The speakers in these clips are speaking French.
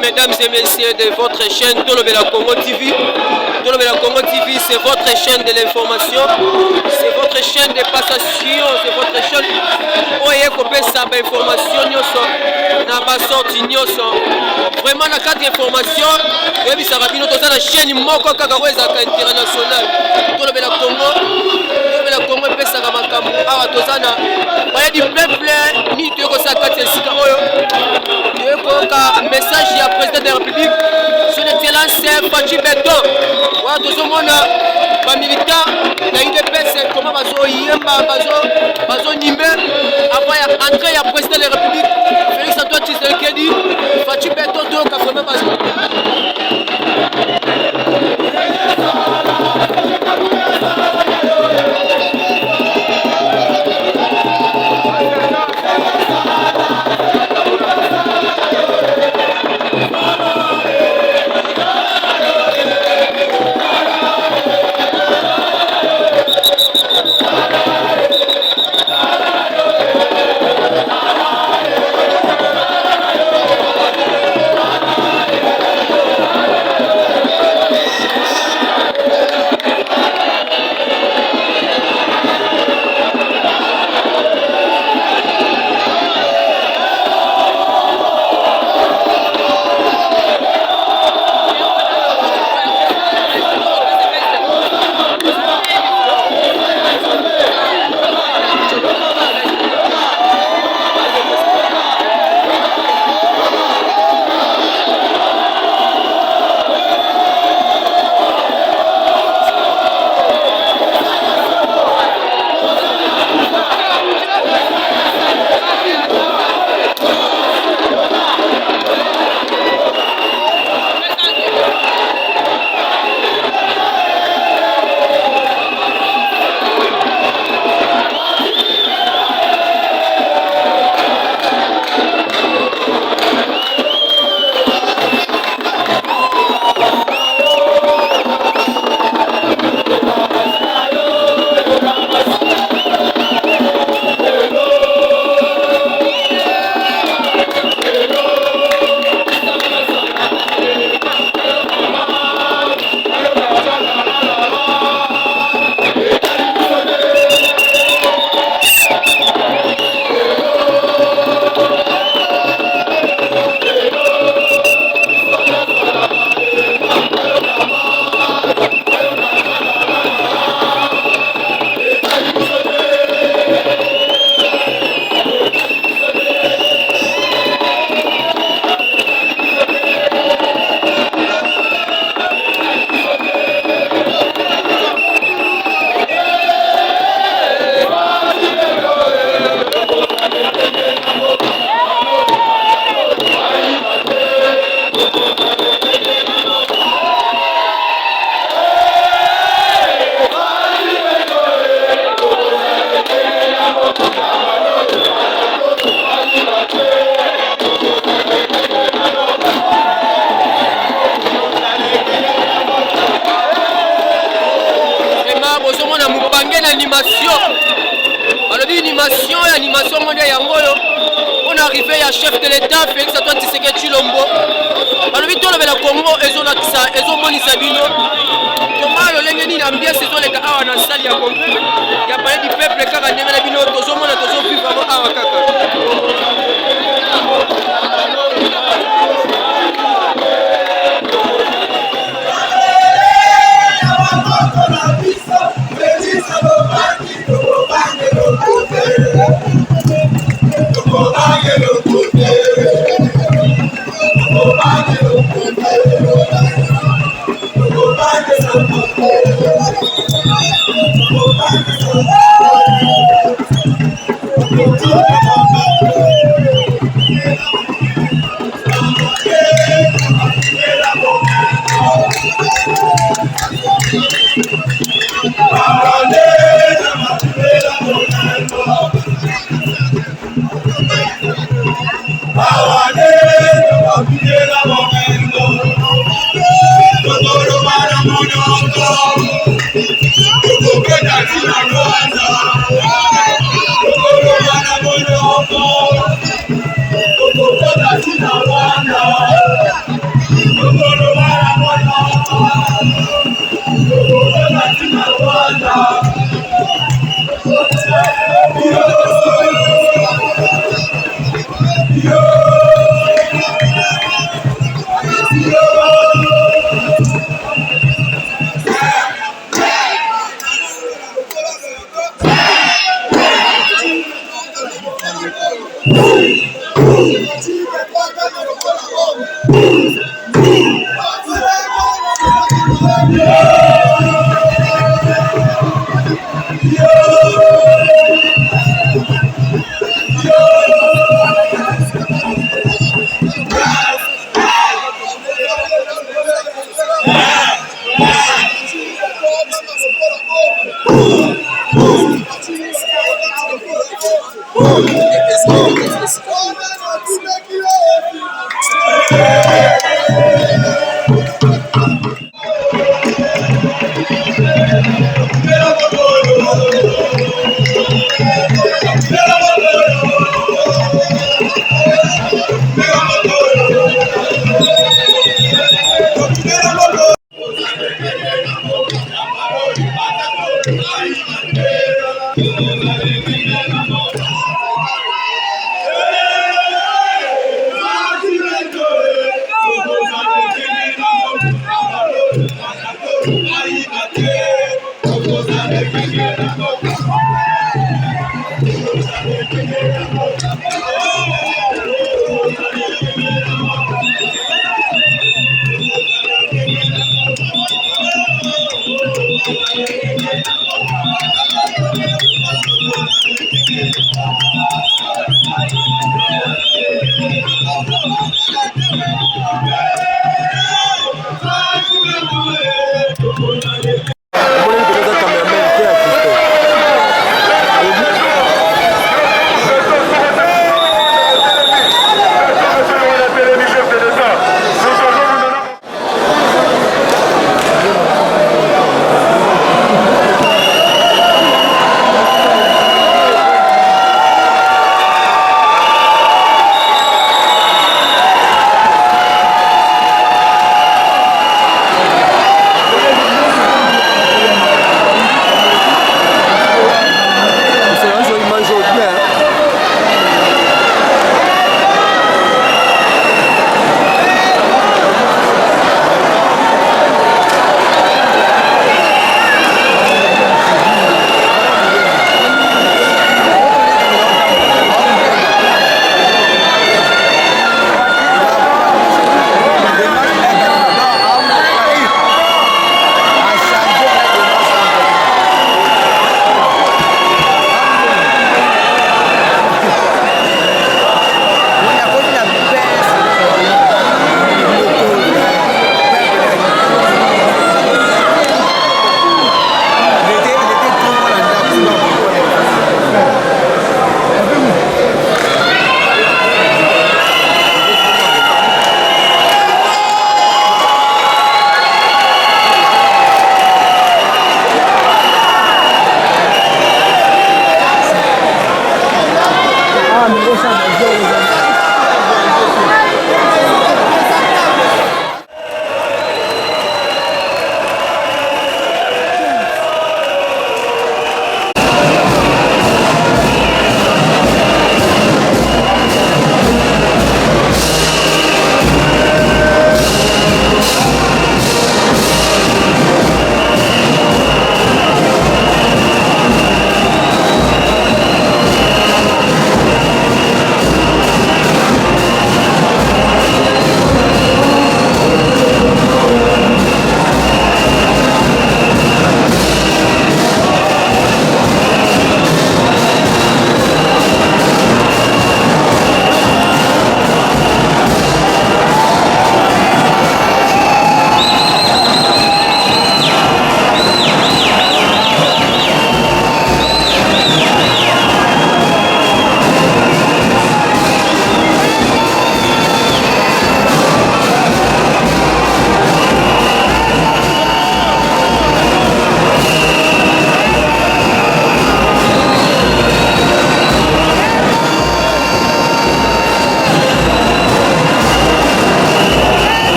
Mesdames et messieurs de votre chaîne Tolobela Congo TV. Tolobela Congo TV, c'est votre chaîne de l'information, c'est votre chaîne de passation, c'est votre chaîne où il y a information na basorti nyoso. Vraiment na cadre d'information, et puis ça va bien dans la chaîne moko kaka weza international. Tolobela Congo, Tolobela Congo pesa kama makambo awa tozana. Baya di peuple ni to ko sakati sika oyo. Un message à président de la République, son excellence Fachi Beton. Voilà, tout le monde, les militaires, les UDPS, comment bazo yemba, bazo nimbe, après entrer à président de la République, Félix Antoine Tshisekedi, Fachi Beton, donc vraiment bazo. Animation mondiale yangoyo on arrivé à chef de l'état Félix Antoine Tshisekedi Tshilombo alobi tolobela Congo ezolakisa ezomonisa bino koma lolenge nini ambiance ezoleka awa na sali ya congrès ya palais du peuple kaka ndenge na bino tozomona tozovivre awa kaka. Hey!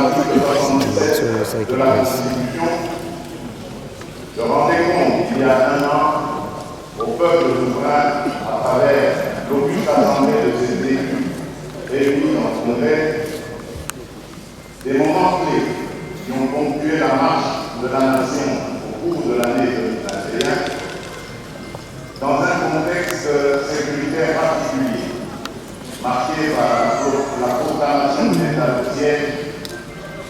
de la Constitution, je rendais compte il y a un an au peuple souverain à travers l'auguste assemblée de ses élus réunis dans ce congrès des moments clés qui ont ponctué la marche de la nation au cours de l'année 2021 dans un contexte sécuritaire particulier marqué par la proclamation de l'état de siège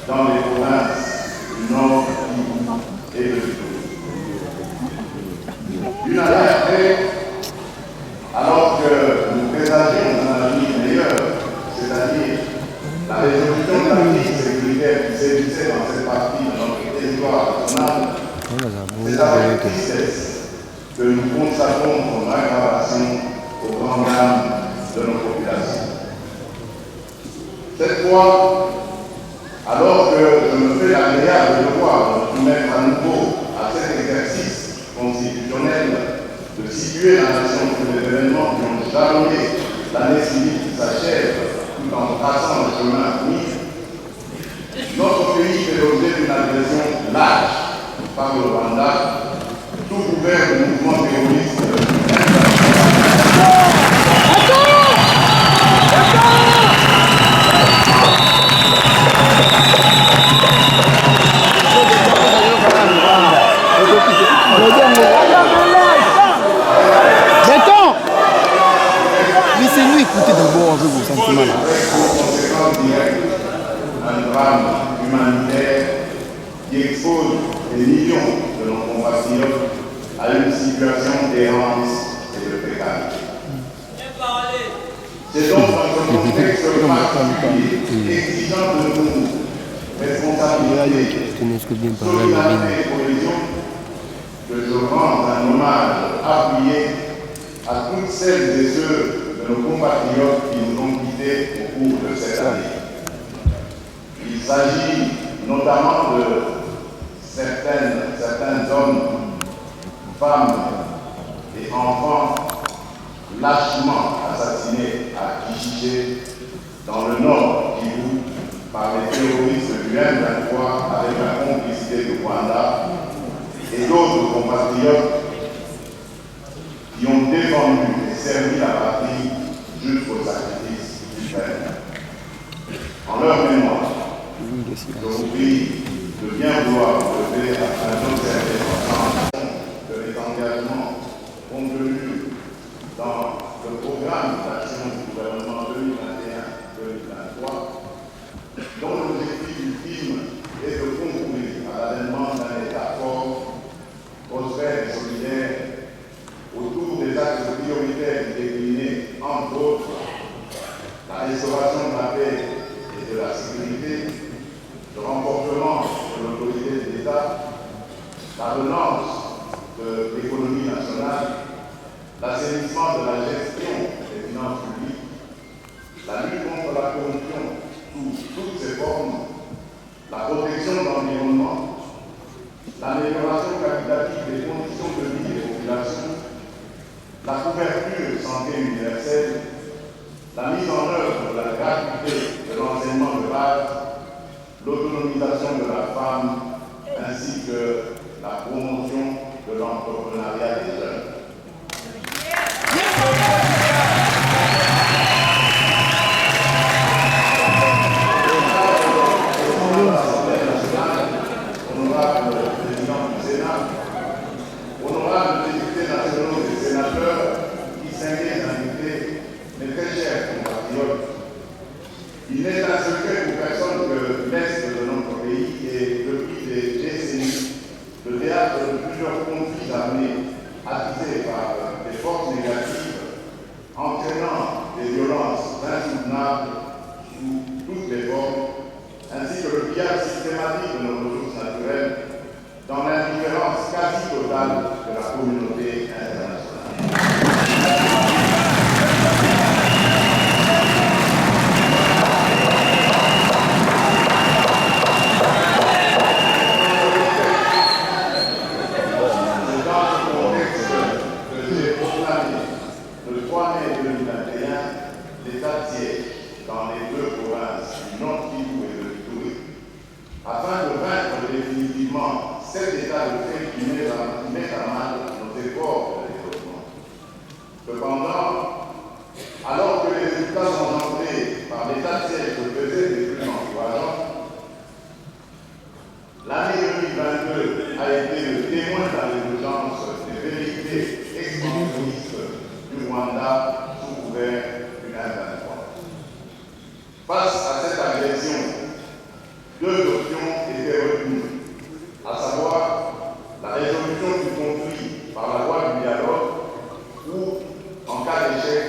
dans les provinces du Nord et de l'Ouest. Une année après, alors que nous présagions un avenir meilleur, c'est-à-dire la résolution de la crise sécuritaire qui sévissait dans cette partie de notre territoire national, c'est avec tristesse que nous constatons son aggravation au grand drame de nos populations. Cette fois, alors que je me fais l'agréable devoir de nous soumettre à nouveau à cet exercice constitutionnel de situer la nation sur les événements qui ont jalonné l'année civile qui s'achève tout en traçant le chemin à venir, notre pays fait l'objet d'une agression lâche par le Rwanda, tout couvert de mouvements terroristes. Laissez-nous écouter d'abord avec vos sentiments là. Un drame humanitaire qui expose des millions de nos compatriotes à une situation d'errance et de précarité. C'est donc dans ce contexte particulier exigeant de nous responsabilité, solidarité et cohésion que je rends un hommage appuyé à toutes celles et ceux de nos compatriotes qui nous ont quittés au cours de cette année. Il s'agit notamment de certains hommes, femmes et enfants lâchement assassinés à Kichiché, dans le nord Kivu, par les terroristes du M23 avec la complicité du Rwanda et d'autres compatriotes qui ont défendu et servi la patrie jusqu'au sacrifice suprême. En leur mémoire, je vous prie de bien vouloir vous lever afin d'observer ensemble que les engagements contenus dans le programme d'action du gouvernement 2021-2023, dont l'objectif ultime est de concourir à l'avènement d'un État fort, prospère et solidaire, autour des axes prioritaires déclinés, entre autres, la restauration de la paix et de la sécurité, le renforcement de l'autorité de l'État, la relance de l'économie nationale, l'assainissement de la gestion des finances publiques, la lutte contre la corruption sous toutes ses formes, la protection de l'environnement, l'amélioration qualitative des conditions de vie des populations, la couverture santé universelle, la mise en œuvre de la gratuité de l'enseignement de base, l'autonomisation de la femme, ainsi que la promotion de l'entrepreneuriat des jeunes. Honorable président du Sénat, honorables députés nationaux et sénateurs, distingués invités, mes très chers compatriotes, il n'est un secret pour personne que l'Est de notre pays est, depuis des décennies, le théâtre de plusieurs conflits armés attisés par des forces négatives, entraînant des violences insoutenables sous toutes les formes, ainsi que le pillage systématique de nos ressources naturelles, dans l'indifférence quasi totale de la communauté internationale. Le 3 mai 2021, l'état de siège dans les deux provinces du Nord Kivu et de l'Ituri, afin de vaincre définitivement cet état de fait qui met à mal nos efforts de développement. Cependant, alors que les résultats sont engendrés par l'état de siège que faisaient les plus encourageants, l'année 2022 a été le témoin de la résurgence des vérités expansionnistes du Rwanda sous couvert du 2023. Face à cette agression, deux options étaient retenues, à savoir la résolution du conflit par la voie du dialogue ou, en cas d'échec,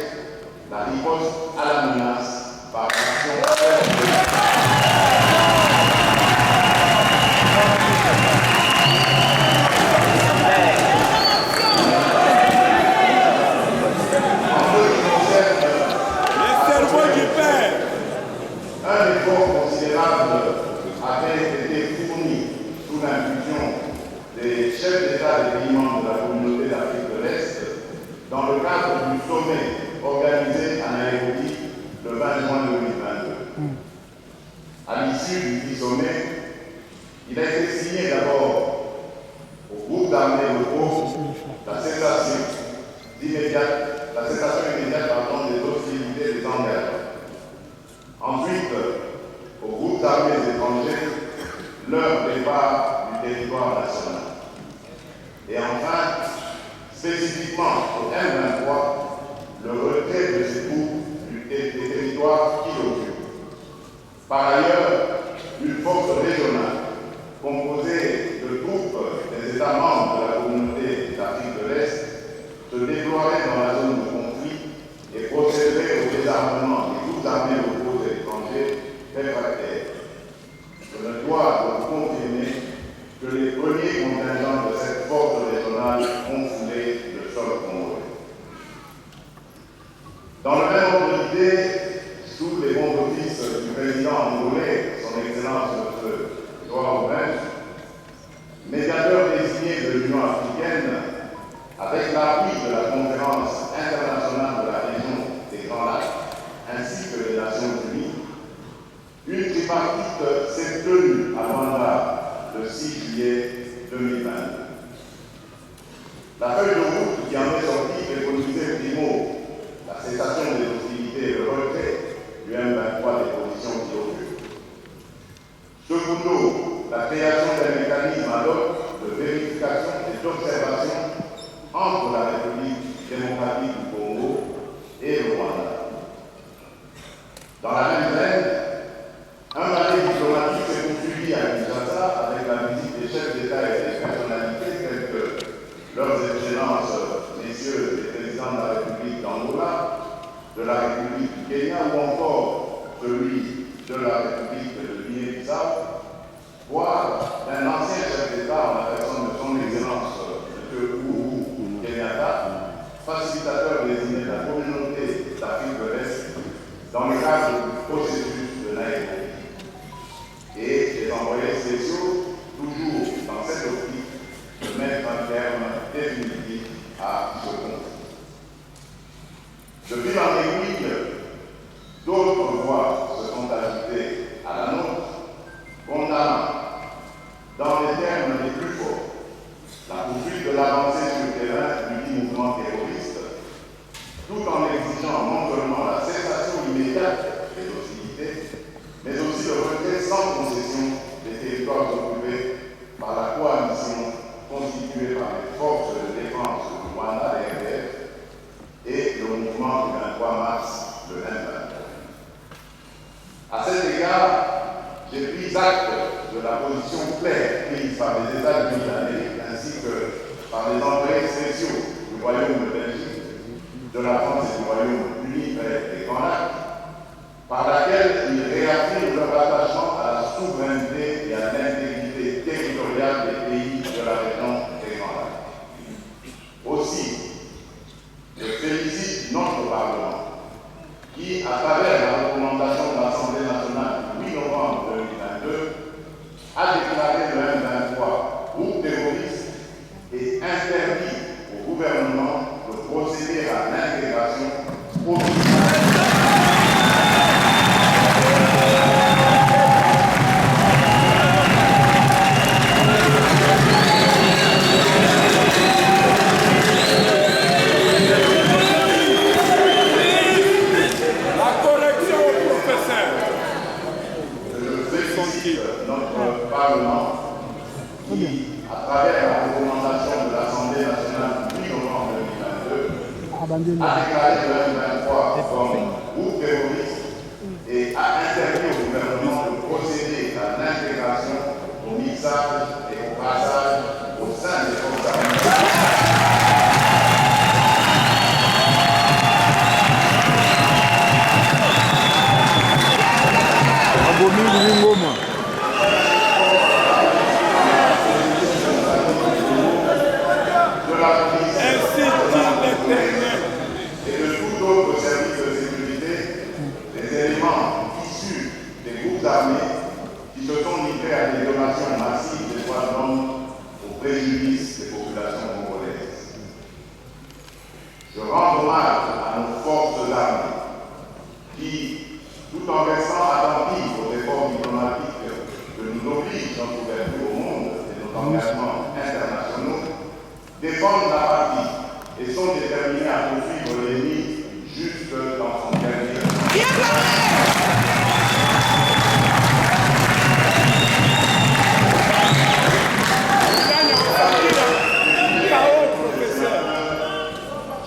la riposte à la menace par l'action un effort considérable avait été fourni sous l'impulsion des chefs d'État des pays membres de la communauté d'Afrique de l'Est dans le cadre du sommet organisé à Nairobi le 20 juin 2022. À l'issue du dit sommet, il a été signé d'abord au groupe d'armées locaux la cessation immédiate des hostilités des engagements. Ensuite, au groupe d'armées étrangers, leur départ du territoire national. Et enfin, spécifiquement au M23, le retrait de ces groupes des territoires qui l'occupent. Par ailleurs, une force régionale composée de troupes des États membres de la communauté d'Afrique de l'Est se déploierait dans la zone de conflit et procéderait au désarmement des groupes armés locaux et étrangers réfractaires. Je me dois de confirmer que les premiers contingents de cette force régionale ont foulé le sol congolais. Dans le même ordre d'idée, sous les bons offices du président angolais, son Excellence M. Joao Lourenço, médiateur désigné de l'Union africaine, avec l'appui de la conférence internationale de la région des Grands Lacs, ainsi que les Nations Unies, une tripartite s'est tenue à Luanda le 6 juillet 2022. La feuille de route qui en est sortie préconisait primo la cessation des hostilités et le retrait du M23 des positions qui occupent. Secondo, la création d'un mécanisme ad hoc de vérification et d'observation entre la République démocratique du Congo et le Rwanda. Dans la même veine, un balai diplomatique s'est poursuivi à Kinshasa avec la visite des chefs d'État et des personnalités telles que leurs excellences, messieurs les présidents de la République d'Angola, de la République du Kenya ou encore celui de la République de Guinée-Bissau, voire d'un ancien chef d'État en la personne de son Excellence, M. Uhuru Kenyatta, facilitateur désigné de la communauté d'Afrique de l'Est dans le cadre du processus de Nairobi. Et les envoyés spéciaux, toujours dans cette optique de mettre un terme définitif à ce conflit. Depuis l'an aiguille, d'autres voix se sont ajoutées à la nôtre, condamnant, dans les termes les plus forts, la poursuite de l'avancée sur le terrain du dit mouvement terroriste, tout en exigeant non seulement la cessation immédiate des hostilités, mais aussi le retrait sans concession des territoires occupés par la coalition constituée par les forces de défense du Rwanda, RDF, et le mouvement du 23 mars, le M23. À cet égard, j'ai pris acte de la position claire prise par les États-Unis d'Amérique ainsi que par les envoyés spéciaux du Royaume de Belgique, de la France et du Royaume-Uni près des Grands Lacs, par laquelle ils réaffirment leur attachement à la souveraineté et à l'intégrité territoriale des pays de la région des Grands Lacs. Aussi, je félicite notre Parlement qui, à travers la recommandation de l'Assemblée nationale du 8 novembre 2022, a déclaré le M23 groupe terroriste et interdit au gouvernement de procéder à l'intégration au Parlement qui, à travers la recommandation de l'Assemblée nationale du 8 novembre 2022, a déclaré le M23 comme groupe terroriste et a interdit au gouvernement de procéder à l'intégration, au mixage et au passage au sein des forces armées. Et de tout autre service de sécurité, les éléments issus des groupes armés qui se sont livrés à des violations massives des droits de l'homme au préjudice des populations congolaises. Je rends hommage à nos forces armées qui, tout en restant attentives aux efforts diplomatiques que nous obligent notre ouverture au monde et nos engagements internationaux, défendent la patrie et sont déterminés à poursuivre l'ennemi jusque dans son dernier.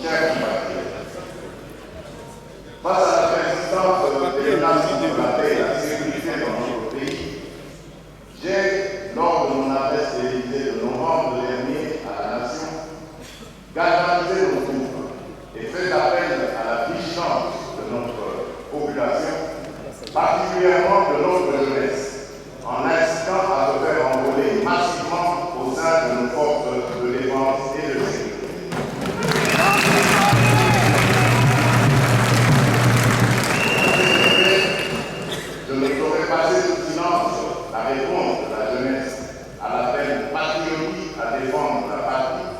Chers compatriotes, face à la persistance des menaces de la paix et la sécurité dans notre pays, j'ai, lors de mon adresse télévisée de novembre dernier à la Nation, galvanisé nos troupes et fait appel à la vigilance de notre population, particulièrement de notre jeunesse, en incitant à se faire enrôler massivement au sein de nos forces de défense et de sécurité. Je ne saurais passer sous silence la réponse de la jeunesse à l'appel patriotique à défendre la patrie,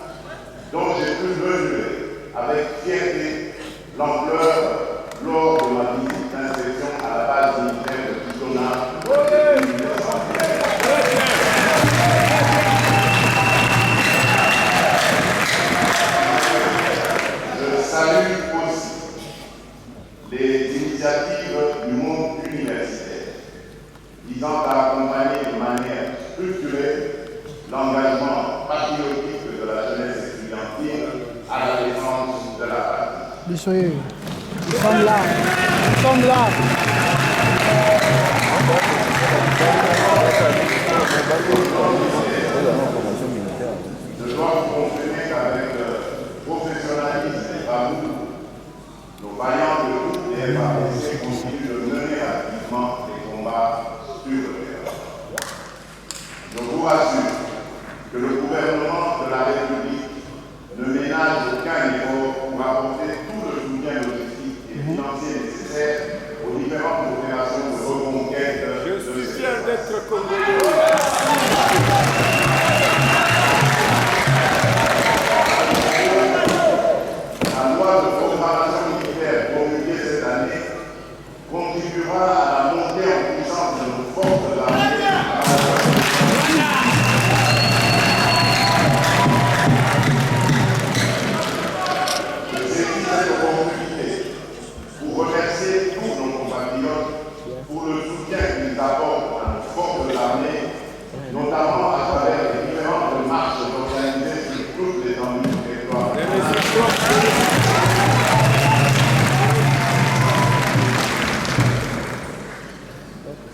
dont j'ai pu mesurer avec fierté l'ampleur lors de ma visite d'inspection à la base militaire de Kitona en 1910. Je salue aussi les initiatives du monde universitaire visant à accompagner de manière structurée l'engagement patriotique de la jeunesse estudiantine à la défense de la patrie. Ils sont là. Ils sont là. Je dois vous confirmer qu'avec professionnalisme et bravoure, nos vaillants de groupe des FARDC continuent de mener activement les combats sur le terrain. Je vous rassure que le gouvernement de la République ne ménage aucun effort pour apporter tout le soutien logistique et financier nécessaire aux différentes opérations de reconquête. Je suis fier d'être congolais. La loi de programmation militaire promulguée cette année contribuera à la montée en puissance de nos forces armées. Je saisis cette opportunité pour remercier tous nos compatriotes pour le soutien qu'ils apportent à nos forces armées, notamment à travers les différentes marches organisées sur toute l'étendue du territoire.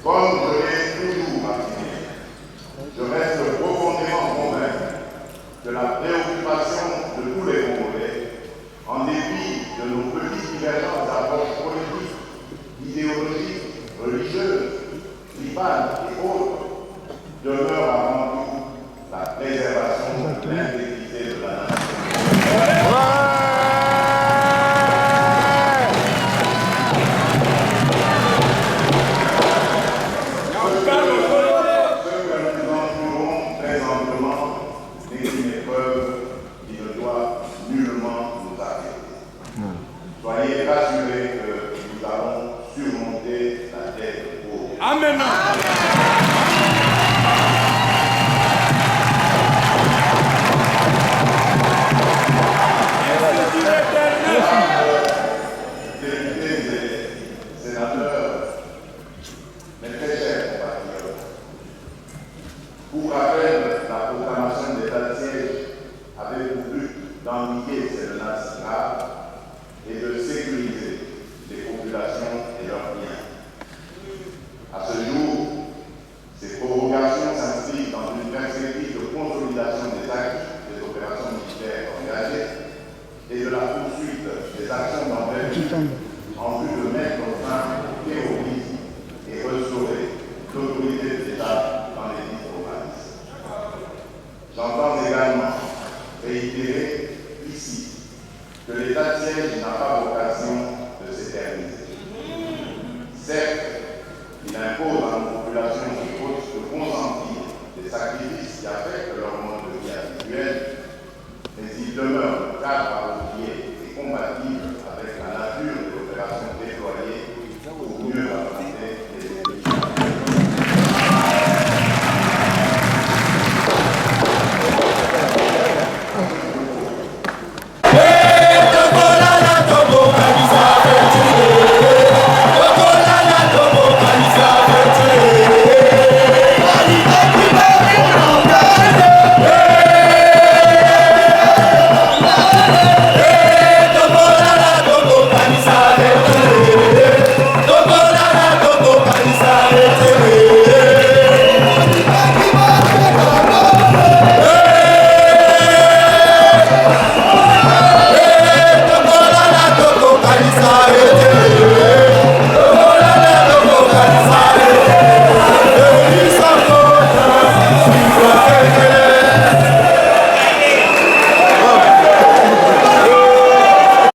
Comme je l'ai toujours affirmé, je reste profondément convaincu de la préoccupation de tous les Congolais, en dépit de nos petites divergences d'approche politique, idéologique, religieuse, tribale et autres, demeure avant tout la préservation de l'intégrité de la nation. Soyez rassurés que nous allons surmonter la tête haute. Amen. Pour rappel, la proclamation de l'état de siège avait pour but d'endiguer ces menaces graves et de sécuriser les populations et leurs biens. À ce jour, ces prorogations s'inscrivent dans une perspective de consolidation des actes des opérations militaires engagées et de la poursuite des actions d'envergure en vue de mettre fin au terrorisme et restaurer l'autorité de l'État dans les dites provinces. J'entends également réitérer ici que l'état de siège n'a pas vocation de s'éterniser. Certes, il impose à nos populations